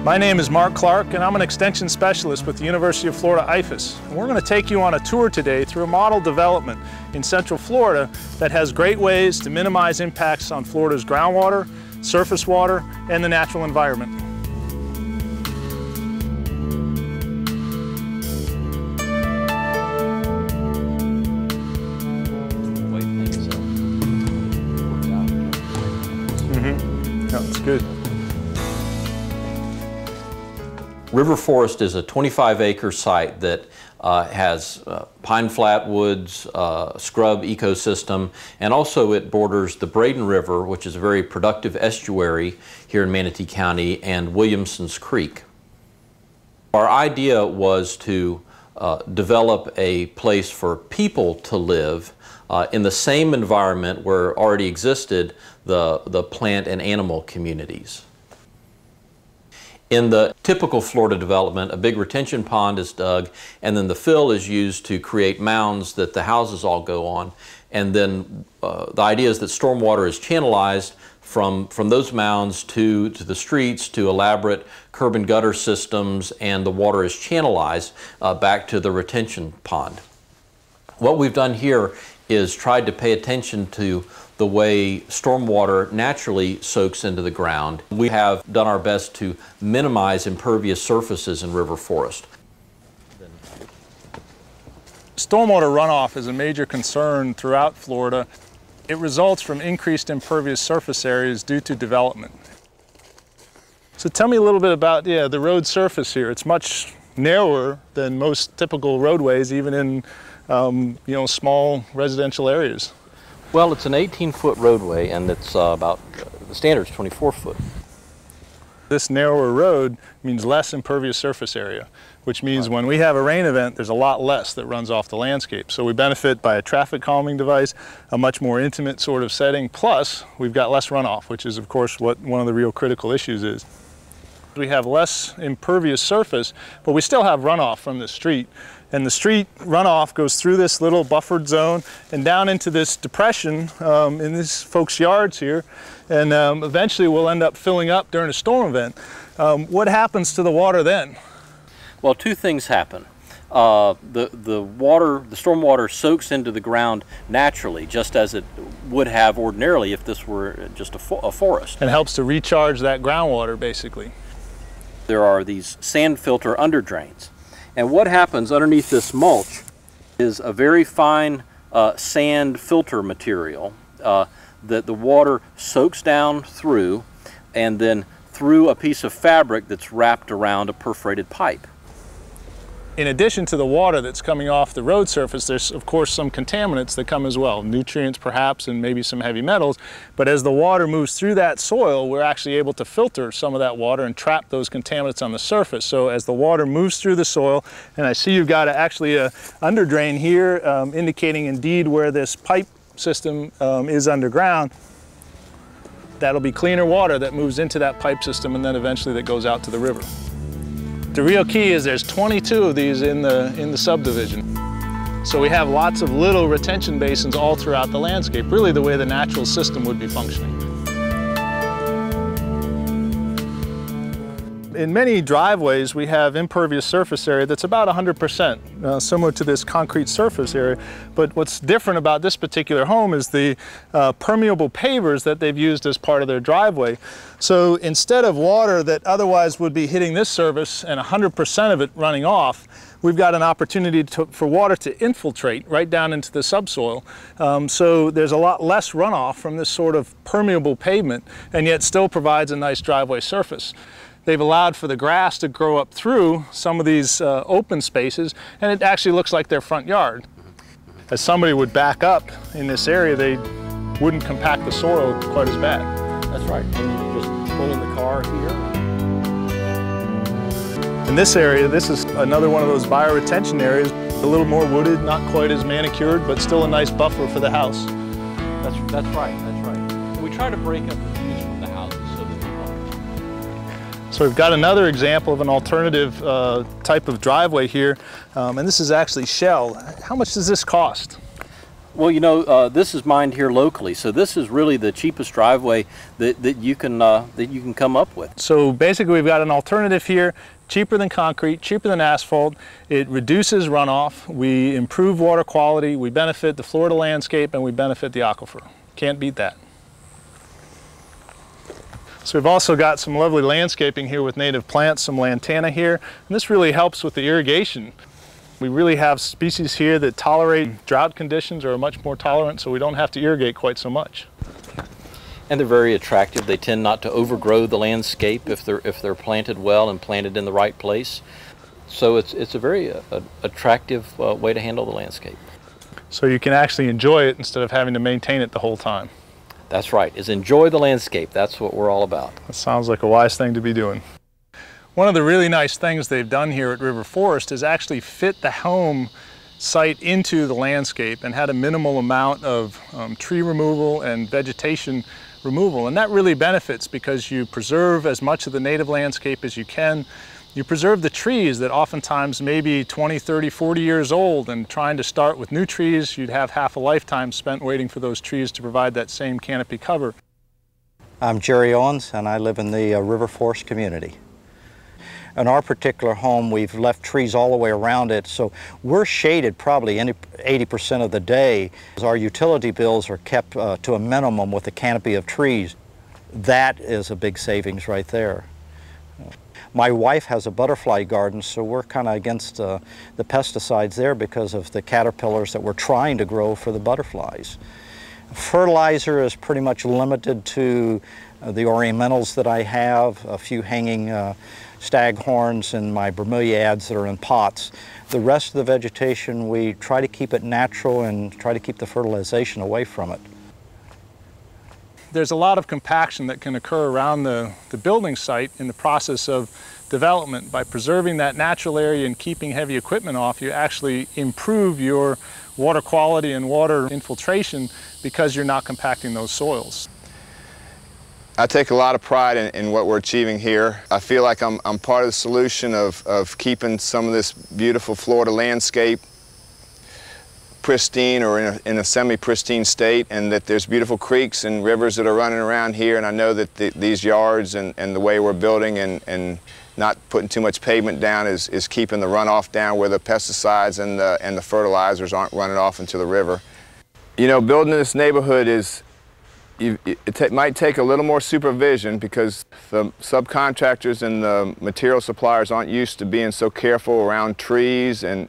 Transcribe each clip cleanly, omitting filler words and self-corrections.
My name is Mark Clark, and I'm an extension specialist with the University of Florida IFAS. And we're going to take you on a tour today through a model development in Central Florida that has great ways to minimize impacts on Florida's groundwater, surface water, and the natural environment. That's good. River Forest is a 25-acre site that has pine flatwoods, scrub ecosystem, and also it borders the Braden River, which is a very productive estuary here in Manatee County, and Williamson's Creek. Our idea was to develop a place for people to live in the same environment where already existed the plant and animal communities. In the typical Florida development, a big retention pond is dug, and then the fill is used to create mounds that the houses all go on. And then the idea is that stormwater is channelized from those mounds to the streets, to elaborate curb and gutter systems, and the water is channelized back to the retention pond. What we've done here is tried to pay attention to the way stormwater naturally soaks into the ground. We have done our best to minimize impervious surfaces in River Forest. Stormwater runoff is a major concern throughout Florida. It results from increased impervious surface areas due to development. So tell me a little bit about the road surface here. It's much narrower than most typical roadways, even in small residential areas. Well, it's an 18-foot roadway, and it's the standard's 24 foot. This narrower road means less impervious surface area, which means when we have a rain event, there's a lot less that runs off the landscape. So we benefit by a traffic calming device, a much more intimate sort of setting, plus we've got less runoff, which is of course what one of the real critical issues is. We have less impervious surface, but we still have runoff from the street. And the street runoff goes through this little buffered zone and down into this depression in these folks' yards here. And eventually we'll end up filling up during a storm event. What happens to the water then? Well, two things happen. The stormwater soaks into the ground naturally, just as it would have ordinarily if this were just a forest. And helps to recharge that groundwater, basically. There are these sand filter underdrains. And what happens underneath this mulch is a very fine sand filter material that the water soaks down through, and then through a piece of fabric that's wrapped around a perforated pipe. In addition to the water that's coming off the road surface, there's of course some contaminants that come as well, nutrients perhaps, and maybe some heavy metals. But as the water moves through that soil, we're actually able to filter some of that water and trap those contaminants on the surface. So as the water moves through the soil, and I see you've got actually a underdrain here indicating indeed where this pipe system is underground, that'll be cleaner water that moves into that pipe system and then eventually that goes out to the river. The real key is there's 22 of these in the subdivision. So we have lots of little retention basins all throughout the landscape, really the way the natural system would be functioning. In many driveways, we have impervious surface area that's about 100%, similar to this concrete surface area. But what's different about this particular home is the permeable pavers that they've used as part of their driveway. So instead of water that otherwise would be hitting this surface and 100% of it running off, we've got an opportunity for water to infiltrate right down into the subsoil. So there's a lot less runoff from this sort of permeable pavement, and yet still provides a nice driveway surface. They've allowed for the grass to grow up through some of these open spaces, and it actually looks like their front yard. As somebody would back up in this area, they wouldn't compact the soil quite as bad. That's right. And you just pull in the car here. In this area, this is another one of those bioretention areas, a little more wooded, not quite as manicured, but still a nice buffer for the house. That's right. We try to break up the views from the houses so that So we've got another example of an alternative type of driveway here, and this is actually shell. How much does this cost? Well, you know, this is mined here locally, so this is really the cheapest driveway that you can come up with. So basically we've got an alternative here, cheaper than concrete, cheaper than asphalt. It reduces runoff, we improve water quality, we benefit the Florida landscape, and we benefit the aquifer. Can't beat that. So we've also got some lovely landscaping here with native plants, some lantana here, and this really helps with the irrigation. We really have species here that tolerate drought conditions or are much more tolerant, so we don't have to irrigate quite so much. And they're very attractive. They tend not to overgrow the landscape if they're planted well and planted in the right place. So it's a very attractive way to handle the landscape. So you can actually enjoy it instead of having to maintain it the whole time. That's right, is enjoy the landscape. That's what we're all about. That sounds like a wise thing to be doing. One of the really nice things they've done here at River Forest is actually fit the home site into the landscape and had a minimal amount of tree removal and vegetation removal. And that really benefits because you preserve as much of the native landscape as you can. You preserve the trees that oftentimes may be 20, 30, 40 years old, and trying to start with new trees, you'd have half a lifetime spent waiting for those trees to provide that same canopy cover. I'm Jerry Owens, and I live in the River Forest community. In our particular home, we've left trees all the way around it, so we're shaded probably 80% of the day. Our utility bills are kept to a minimum with a canopy of trees. That is a big savings right there. My wife has a butterfly garden, so we're kind of against the pesticides there because of the caterpillars that we're trying to grow for the butterflies. Fertilizer is pretty much limited to the ornamentals that I have, a few hanging staghorns and my bromeliads that are in pots. The rest of the vegetation, we try to keep it natural and try to keep the fertilization away from it. There's a lot of compaction that can occur around the building site in the process of development. By preserving that natural area and keeping heavy equipment off, you actually improve your water quality and water infiltration because you're not compacting those soils. I take a lot of pride in what we're achieving here. I feel like I'm part of the solution of keeping some of this beautiful Florida landscape pristine or in a semi-pristine state, and that there's beautiful creeks and rivers that are running around here. And I know that these yards and the way we're building and not putting too much pavement down is keeping the runoff down where the pesticides and the fertilizers aren't running off into the river. You know, building in this neighborhood it might take a little more supervision because the subcontractors and the material suppliers aren't used to being so careful around trees and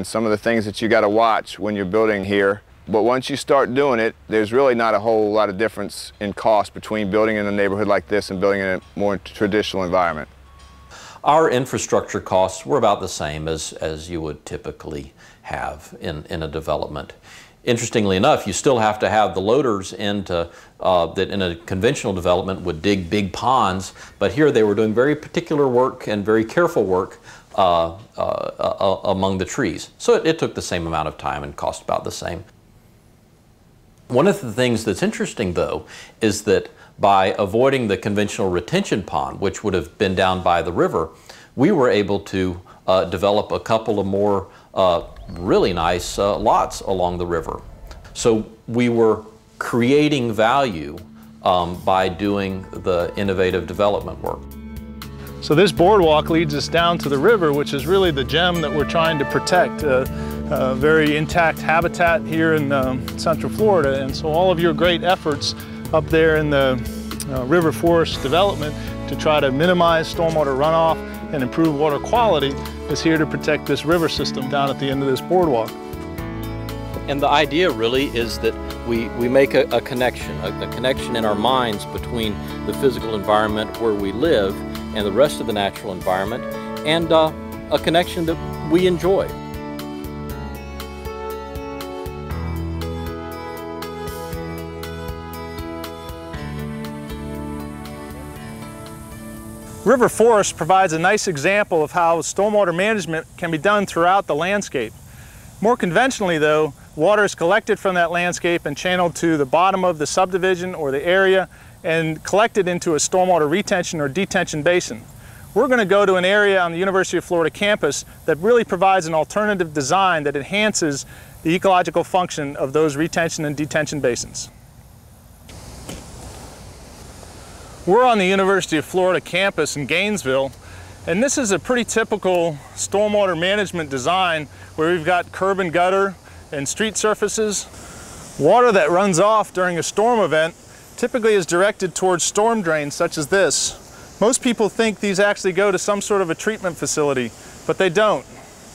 some of the things that you got to watch when you're building here. But once you start doing it, there's really not a whole lot of difference in cost between building in a neighborhood like this and building in a more traditional environment. Our infrastructure costs were about the same as you would typically have in a development. Interestingly enough, you still have to have the loaders that in a conventional development would dig big ponds, but here they were doing very particular work and very careful work among the trees. So it took the same amount of time and cost about the same. One of the things that's interesting, though, is that by avoiding the conventional retention pond, which would have been down by the river, we were able to develop a couple of more really nice lots along the river. So we were creating value by doing the innovative development work. So this boardwalk leads us down to the river, which is really the gem that we're trying to protect. Very intact habitat here in Central Florida, and so all of your great efforts up there in the River Forest development to try to minimize stormwater runoff and improve water quality is here to protect this river system down at the end of this boardwalk. And the idea really is that we make a connection in our minds between the physical environment where we live and the rest of the natural environment, and a connection that we enjoy. River Forest provides a nice example of how stormwater management can be done throughout the landscape. More conventionally, though, water is collected from that landscape and channeled to the bottom of the subdivision or the area and collected into a stormwater retention or detention basin. We're going to go to an area on the University of Florida campus that really provides an alternative design that enhances the ecological function of those retention and detention basins. We're on the University of Florida campus in Gainesville, and this is a pretty typical stormwater management design where we've got curb and gutter and street surfaces. Water that runs off during a storm event typically is directed towards storm drains such as this. Most people think these actually go to some sort of a treatment facility, but they don't.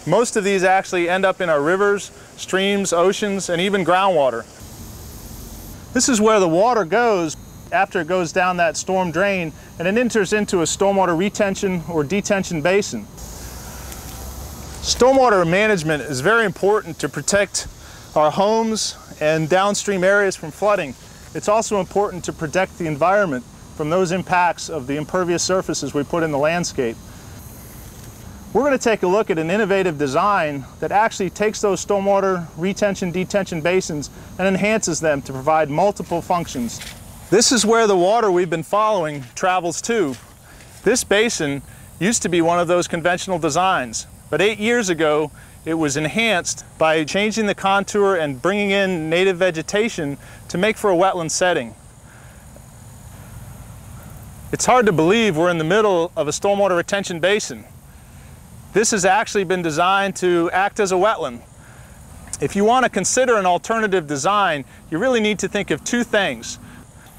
Most of these actually end up in our rivers, streams, oceans, and even groundwater. This is where the water goes after it goes down that storm drain, and it enters into a stormwater retention or detention basin. Stormwater management is very important to protect our homes and downstream areas from flooding. It's also important to protect the environment from those impacts of the impervious surfaces we put in the landscape. We're going to take a look at an innovative design that actually takes those stormwater retention detention basins and enhances them to provide multiple functions. This is where the water we've been following travels to. This basin used to be one of those conventional designs, but 8 years ago it was enhanced by changing the contour and bringing in native vegetation to make for a wetland setting. It's hard to believe we're in the middle of a stormwater retention basin. This has actually been designed to act as a wetland. If you want to consider an alternative design, you really need to think of two things.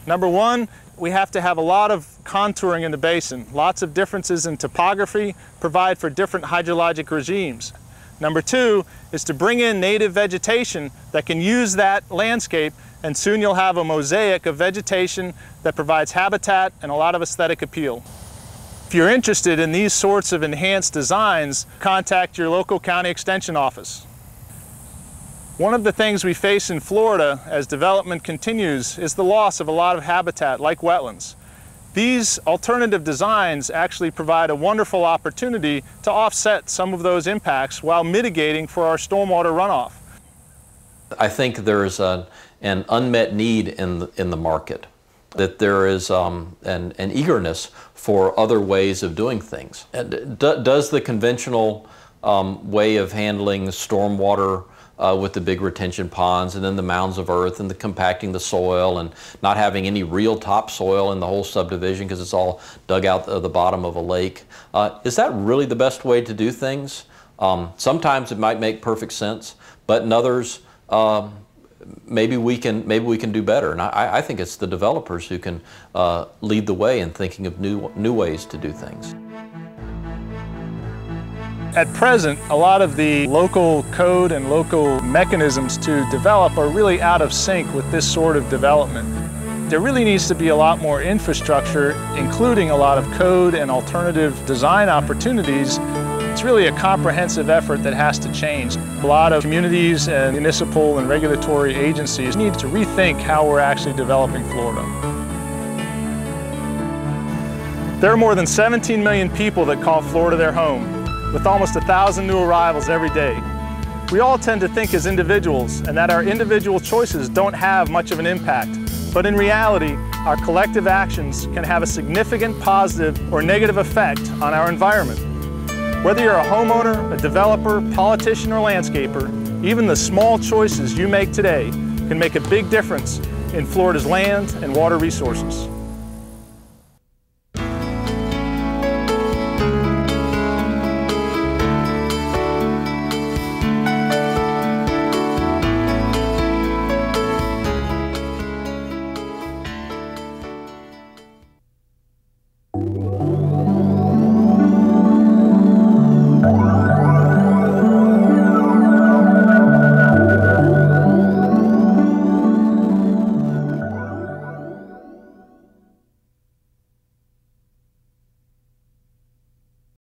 Number one, we have to have a lot of contouring in the basin. Lots of differences in topography provide for different hydrologic regimes. Number two is to bring in native vegetation that can use that landscape, and soon you'll have a mosaic of vegetation that provides habitat and a lot of aesthetic appeal. If you're interested in these sorts of enhanced designs, contact your local county extension office. One of the things we face in Florida as development continues is the loss of a lot of habitat like wetlands. These alternative designs actually provide a wonderful opportunity to offset some of those impacts while mitigating for our stormwater runoff. I think there is an unmet need in the market, that there is an eagerness for other ways of doing things. And does the conventional way of handling stormwater with the big retention ponds and then the mounds of earth and the compacting the soil and not having any real topsoil in the whole subdivision because it's all dug out of the bottom of a lake, is that really the best way to do things? Sometimes it might make perfect sense, but in others, maybe we can do better. And I think it's the developers who can lead the way in thinking of new ways to do things. At present, a lot of the local code and local mechanisms to develop are really out of sync with this sort of development. There really needs to be a lot more infrastructure, including a lot of code and alternative design opportunities. It's really a comprehensive effort that has to change. A lot of communities and municipal and regulatory agencies need to rethink how we're actually developing Florida. There are more than 17 million people that call Florida their home, with almost 1,000 new arrivals every day. We all tend to think as individuals and that our individual choices don't have much of an impact. But in reality, our collective actions can have a significant positive or negative effect on our environment. Whether you're a homeowner, a developer, politician, or landscaper, even the small choices you make today can make a big difference in Florida's land and water resources.